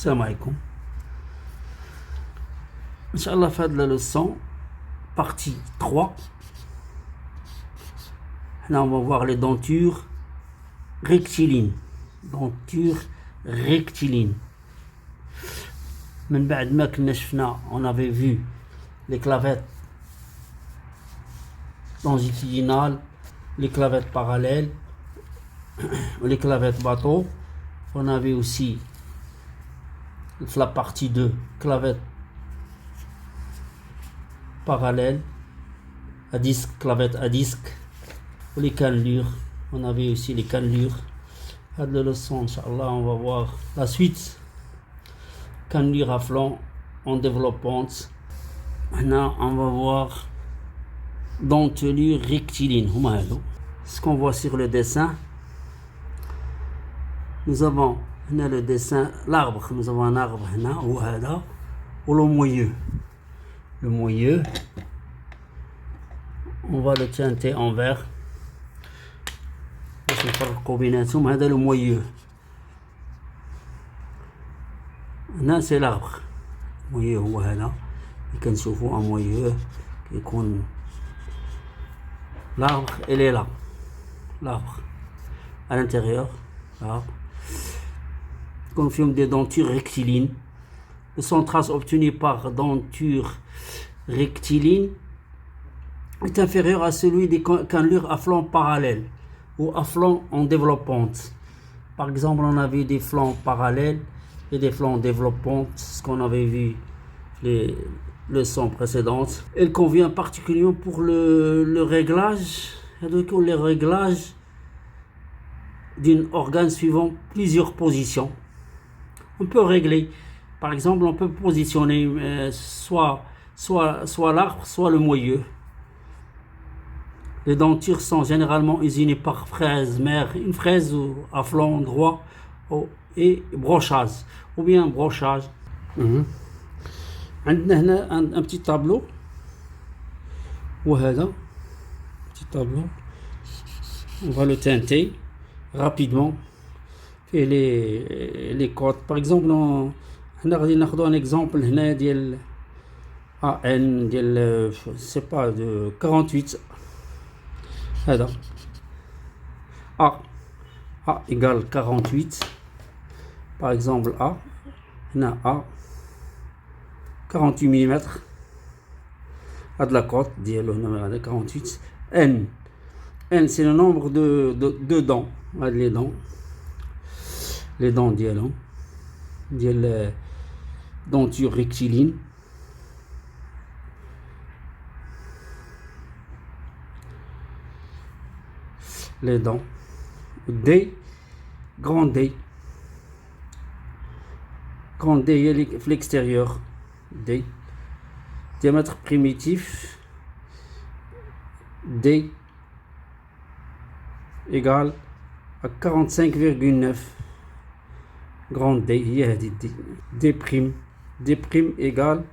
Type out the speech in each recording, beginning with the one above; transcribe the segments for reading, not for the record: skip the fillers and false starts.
Salam alaikum. Inch'Allah, fin de la leçon, partie 3. Là, on va voir les dentures rectilignes. Dentures rectilignes. من بعد ما كنا شفنا, on avait vu les clavettes longitudinales, les clavettes parallèles, les clavettes bateau. On avait aussi la partie 2, clavettes parallèles, à disque, clavettes à disque, les cannelures. On avait aussi les cannelures. À de la leçon, Inch'Allah, on va voir la suite. Cannelure à flanc en développante. Maintenant, on va voir dentelure rectiligne. Ce qu'on voit sur le dessin, nous avons le dessin, l'arbre. Nous avons un arbre ou le moyeu. Le moyeu, on va le teinter en vert. هذا le moyeu. هنا c'est l'arbre. moyeu هو هذا اللي كنشوفوا ان moyeu كيكون l'arbre il est là. L'arbre à l'intérieur, l'arbre. Confirme des dentures rectilignes. Le centras obtenu par denture rectiligne est inférieur à celui des cannelures à flanc parallèle ou à flanc en développante. Par exemple, on avait des flancs parallèles et des flancs développantes, ce qu'on avait vu les leçons précédentes. Elle convient particulièrement pour le réglage, les réglages d'un organe suivant plusieurs positions. On peut régler, par exemple, on peut positionner soit l'arbre, soit le moyeu. Les dentures sont généralement usinées par fraise mère, une fraise à flanc droit et brochage, ou bien brochage. عندنا هنا un petit tableau. وهذا petit tableau. On va le teinter rapidement. Et les codes. Par exemple, on غادي ناخذ un exemple هنا ديال AN ديال c'est pas de 48. هذا A égale 48. Par exemple A, هنا A 48 mm. هاد la cote ديالو هنا 48. N c'est le nombre de dents. هاد les dents ديالهم ديال denture rectiligne. Les dents. D, grand D. Grand D, il y a l'extérieur. D. Diamètre primitif. D égale à 45,9. Grand D, il y a D. D prime. D prime égale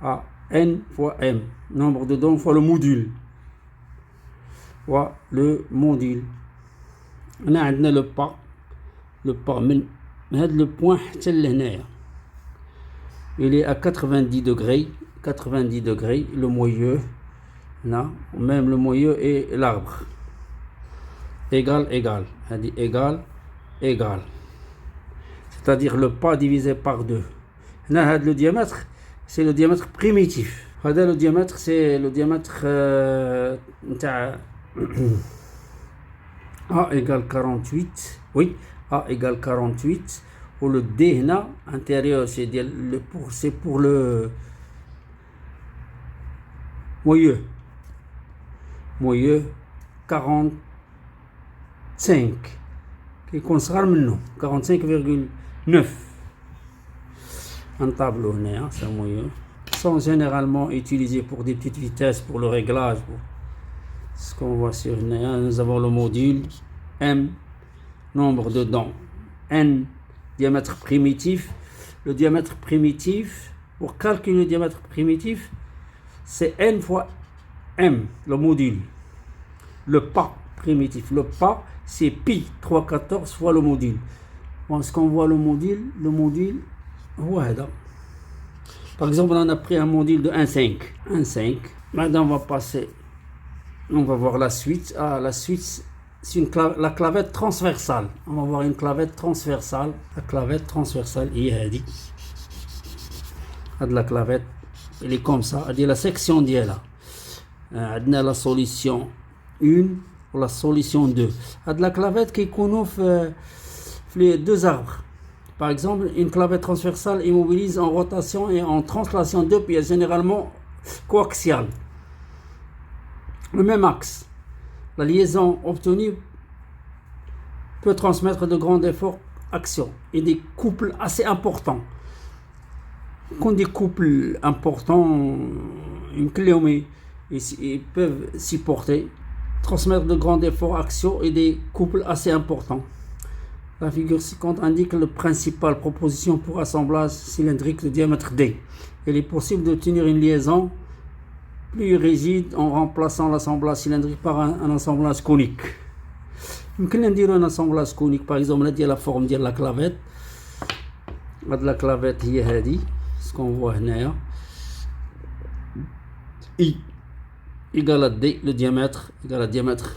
à N fois M. Nombre de dents fois le module. Le module. On a le pas من هذا le point حتى لهنايا. Il est à 90 degrés. 90 degrés. Le moyeu. Là, même le moyeu et l'arbre. Égal. هذه égal. C'est-à-dire le pas divisé par 2. Là, le diamètre, c'est le diamètre primitif. هذا le diamètre, c'est le diamètre A égale 48. Oui, A égale 48. Ou le D là, intérieur, c'est pour le moyeu. Moyeu 45. Qui concerne maintenant 45,9. Un tableau là, c'est un moyeu. Sont généralement utilisés pour des petites vitesses, pour le réglage. Ce qu'on voit sur nous avons le module M, nombre de dents, N, diamètre primitif. Le diamètre primitif, pour calculer le diamètre primitif, c'est N fois M, le module. Le pas primitif, le pas, c'est pi 314 fois le module. Bon, ce qu'on voit le module, هو هذا. Par exemple, on a pris un module de 1,5. 1,5. Maintenant, on va passer. On va voir la suite. Ah, la suite, c'est la clavette transversale. On va voir une clavette transversale. La clavette transversale, هذه la clavette, elle est comme ça. C'est la section ديالها. عندنا la solution 1 ou la solution 2. La clavette qui يكونوا في les deux arbres. Par exemple, une clavette transversale immobilise en rotation et en translation deux pièces, généralement coaxiales. Le même axe. La liaison obtenue peut transmettre de grands efforts axiaux et des couples assez importants. Quand des couples importants, ils peuvent supporter, transmettre de grands efforts axiaux et des couples assez importants. La figure ci-contre indique la principale proposition pour assemblage cylindrique de diamètre D. Il est possible d'obtenir une liaison plus rigide en remplaçant l'assemblage cylindrique par un assemblage conique. يمكن نديرو un assemblage conique. Par exemple, ندير la forme ديال la clavette. La clavette هي هذه. Ce qu'on voit هنايا. I égale à D, le diamètre égale à diamètre.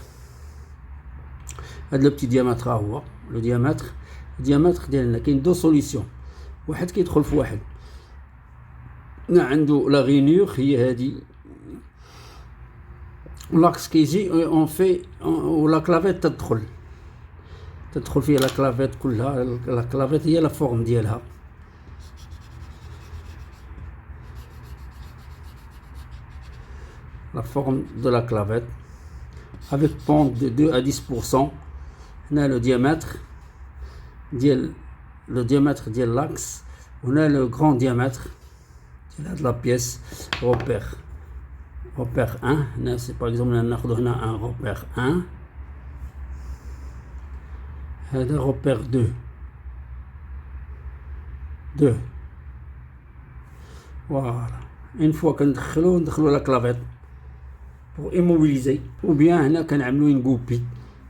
هذا le petit diamètre هو. Le diamètre ديالنا كاين دو سوليسيون واحد كيدخل في واحد. عنده لا غينور هي هذه l'axe كيجي اون في ولا كلافيت تدخل فيها لا كلافيت كلها. لا كلافيت هي لا فورم ديالها. La forme de la clavette avec pente de 2 à 10%. On a le diamètre de l'axe. On a le grand diamètre de la pièce. Repère 1. C'est par exemple on a un repère 1. هذا repère 2. Voilà. Une fois qu'on ندخلو la clavette pour immobiliser. Ou bien هنا كنعملو une goupille.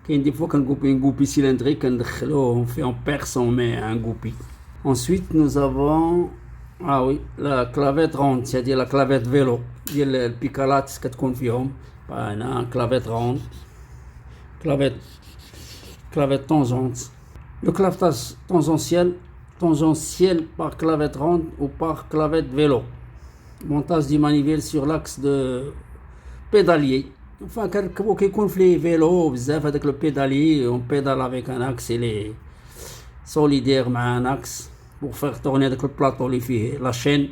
Des fois qu'on une goupille cylindrique, on fait en perce, on met un goupille. Ensuite, nous avons la clavette ronde, c'est-à-dire la clavette vélo. Il y a le picalat, ce qu'on confirme. Une clavette ronde, clavette tangente. Le clavetage tangentiel par clavette ronde ou par clavette vélo. Montage du manivelle sur l'axe de pédalier. Enfin, quand on fait les vélos, avec le pédalier, on pédale avec un axe, il est solidaire avec un axe pour faire tourner avec le plateau, la chaîne,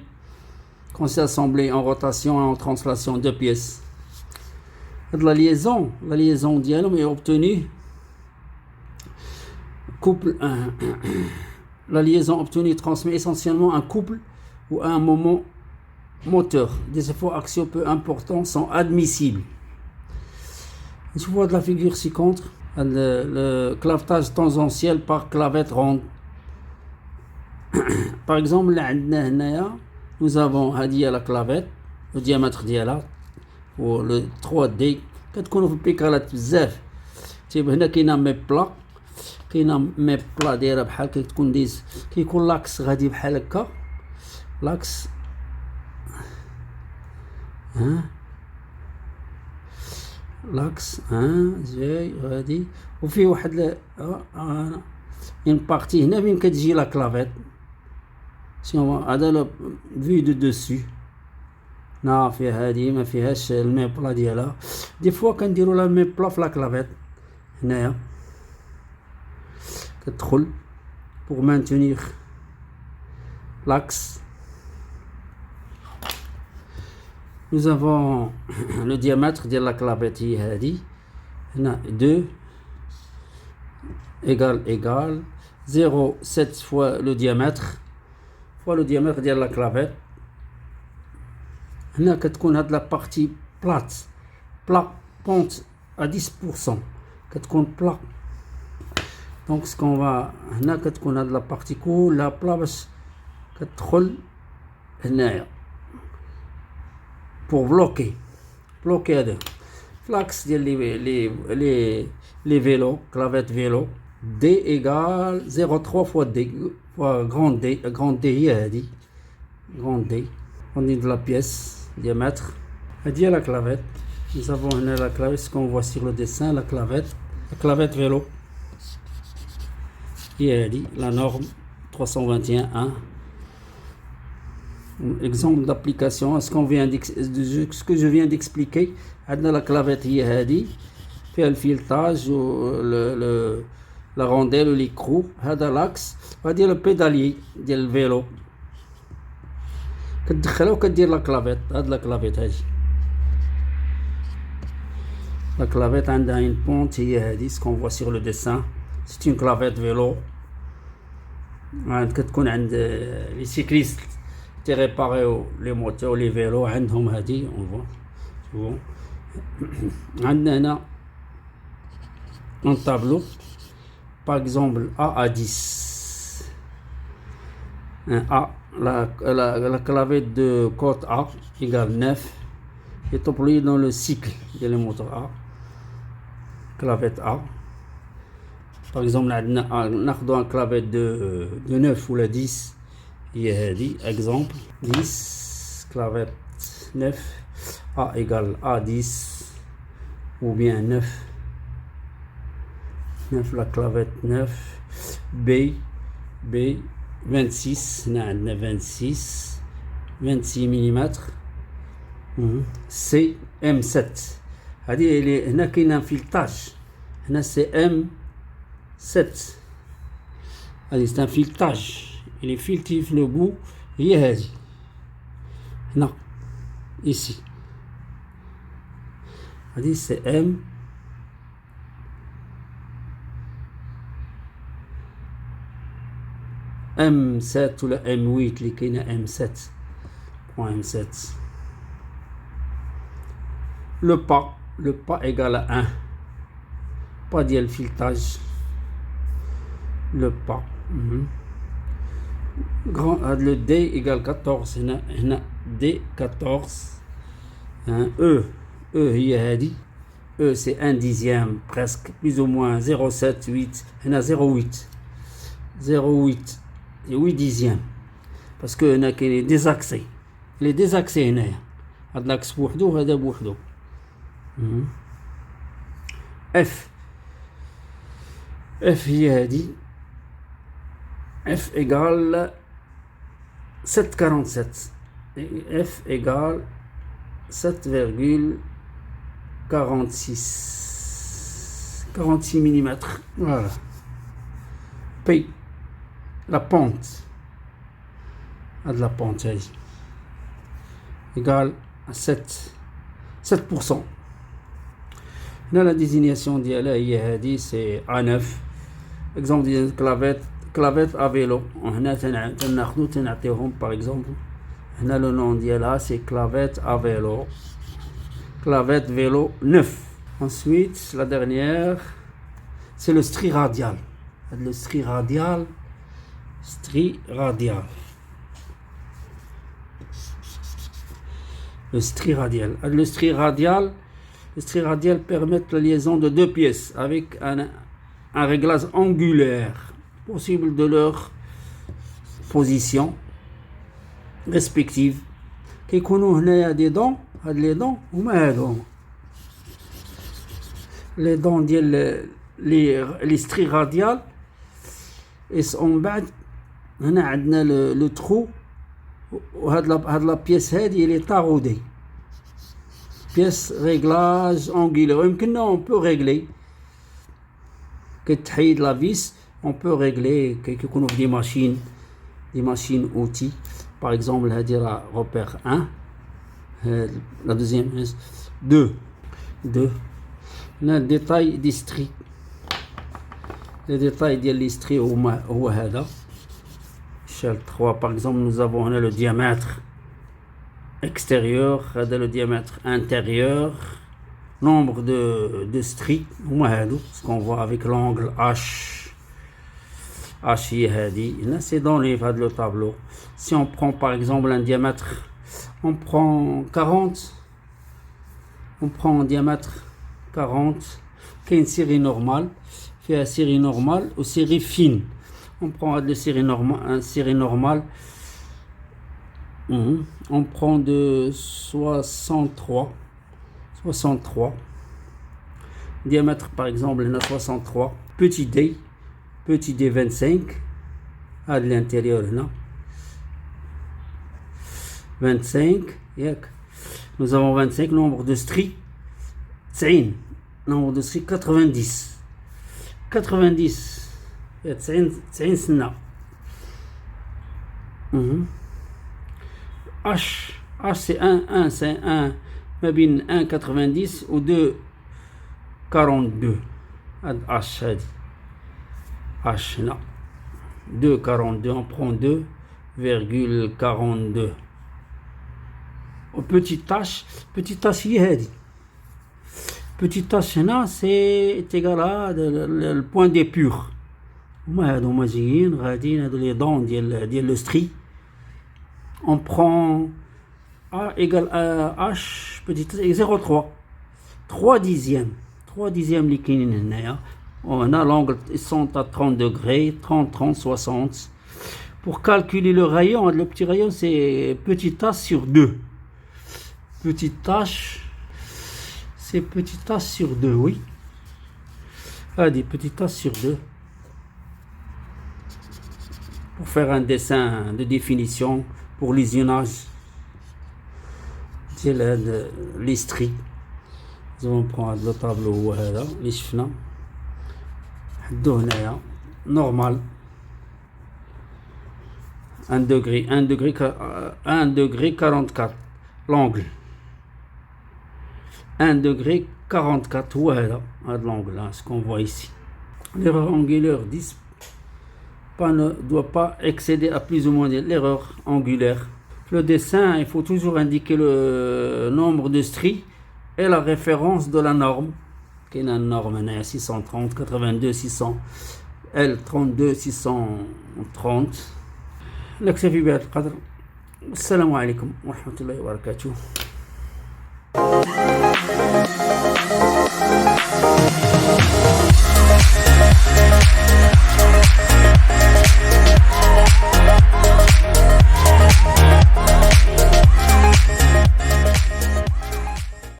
quand c'est assemblé en rotation et en translation deux pièces. La liaison dialogue est obtenue. La liaison obtenue transmet essentiellement un couple ou un moment moteur. Des efforts axiaux peu importants sont admissibles. Je vois de la figure ci-contre, le clavetage tangentiel par clavette ronde. Par exemple, nous avons la clavette, le diamètre ديالها pour le 3D. كتكونوا في البيكالات بزاف. هنا كاينه مي بلا دايره بحال كتكون ديز كيكون لاكس غادي بحال هكا. لاكس لاكس جاي غادي وفيه واحد اون بارتي هنا فين كتجي لا كلافيت. شنو هذا لو في دو دوسو. هنا فيها هادي ما فيهاش المي بلا ديالها. دي فوا كنديروا لا مي بلا في لا كلافيت هنايا كتدخل pour maintenir l'axe. Nous avons le diamètre de la clavette هذه هنا 2 égale 0,7 fois le diamètre de la clavette. هنا كتكون هاد la partie plate pente à 10% كتكون plat. Donc ce qu'on va هنا كتكون هاد la partie كلها plat باش كتدخل هنايا pour bloquer هذا l'axe ديال les vélos clavette vélo D égale 0,3 fois grande D هي هذه grande D. On est de la pièce diamètre. هذه la clavette. Nous avons la clavette, ce qu'on voit sur le dessin, la clavette vélo. هي هذه la norme 321.1. Exemple d'application, ce que je viens d'expliquer. عندنا la clavette هي هذه فيها الفيلتاج la rondelle ou l'écrou. هذا l'axe. وهذه le pédalier ديال الفيلو كتدخلها وكدير لا كلافيت. هاد لا كلافيت هادي لا كلافيت عندها une pente هي هادي ce qu'on voit sur le dessin. C'est une clavette vélo. كتكون عند les cyclistes qui réparent les moteurs les vélos عندهم هادي on voit. عندنا هنا un tableau par exemple A à 10. Un A, la clavette de côte A égale 9 est employée dans le cycle de le moteur A. Clavette A. Par exemple, nous avons une clavette de 9 ou la 10. Il y a dit, exemple, 10, clavette 9, A égale A10 ou bien 9. 9 la clavette 9. B 26 عندنا 26 ملم. C M7 هذه هنا كاين انفلتاج. هنا سي M7 هذه c'est un filetage. Il est fileté في le bout. هي هذه هنا ici هذه سي M7 ou la M8 اللي كاينه M7. Le pas égale à 1. Pas ديال الفيلتاج. Le pas. Le D égale 14. هنا D 14. E هي هذه. E c'est 1 dixième presque plus ou moins 0,7 8. هنا 0,8 8 dixièmes parce que هنا كاين désaxé. Les désaxés هنايا هاد لاكس بوحدو وهذا بوحدو. F هي هادي. F égale 7,47. F égale 7,46 mm. Voilà. P la pente à de la pente égale à 7%. Là la désignation ديالها هي هذه c'est A9. exemple ديال clavette à vélo. هنا تناخذو تنعطيوهم par exemple. هنا le nom ديالها c'est clavette à vélo. Clavette vélo 9. Ensuite la dernière c'est le stri radial. Le stri radial. Le stri radial permet la liaison de deux pièces avec un réglage angulaire possible de leur position respective. كيكونوا هنايا دي دون. هاد لي دون هما هادو لي دون ديال لي ستري راديال. ومن بعد هنا عندنا لو ترو. وهاد لا بيس هادي لي طارودي بيس ريغلاج انغولير. ويمكننا اون بو ريغلي كتحيد لا فيس اون بو ريغلي كيكونوا في دي ماشين اوتي. باغ اكزومبل هادي راه روبير 1. لا دوزيام 2. هنا ديتاي دي ستري. les détails ديال لي ستري هو هذا. Échelle 3 par exemple nous avons là le diamètre extérieur. هذا le diamètre intérieur. Nombre de stries هما هادو ce qu'on voit avec l'angle H هي هادي. هنا c'est dans les le tableau. Si on prend par exemple un diamètre, on prend 40. On prend un diamètre 40. كاين série normale. فيها série normale ou série fine. On prend de série normale. On prend de 63. Diamètre par exemple, on a 63. Petit D 25. À de l'intérieur, non 25. Nous avons 25. Nombre de stries 90. Nombre de stries 90. 90. 90 سنة. H c'est 1 c'est 1 ما بين 1,90 و 2,42. H هادي H هنا 2,42. On prend 2,42. Petite tache هي هادي. Petite tache هنا c'est égal à le point d'épure. هما هادو هما جايين غاديين هادو لي دون ديال لو ستري. On prend A égale à H petite 0,3. 3 dixièmes اللي كاينين هنايا. On a l'angle, ils sont à 30 degrés, 30, 30, 60. Pour calculer le rayon, le petit rayon c'est petite tache sur 2. Petite tache, c'est petite tache sur 2, oui. Allez, petite tache sur 2. Pour faire un dessin de définition pour lisionnage ديال لي ستري. On prend le tableau هو هذا اللي شفنا حدو هنايا normal 1 degré 44 l'angle 1 degré 44 هو هذا l'angle ce qu'on voit ici. L'erreur angulaire ne doit pas excéder à plus ou moins l'erreur angulaire. Le dessin, il faut toujours indiquer le nombre de stries et la référence de la norme. Quelle est la norme 630, 82, 600, L32, 630. نكتفي بهذا القدر. السلام عليكم ورحمة الله وبركاته.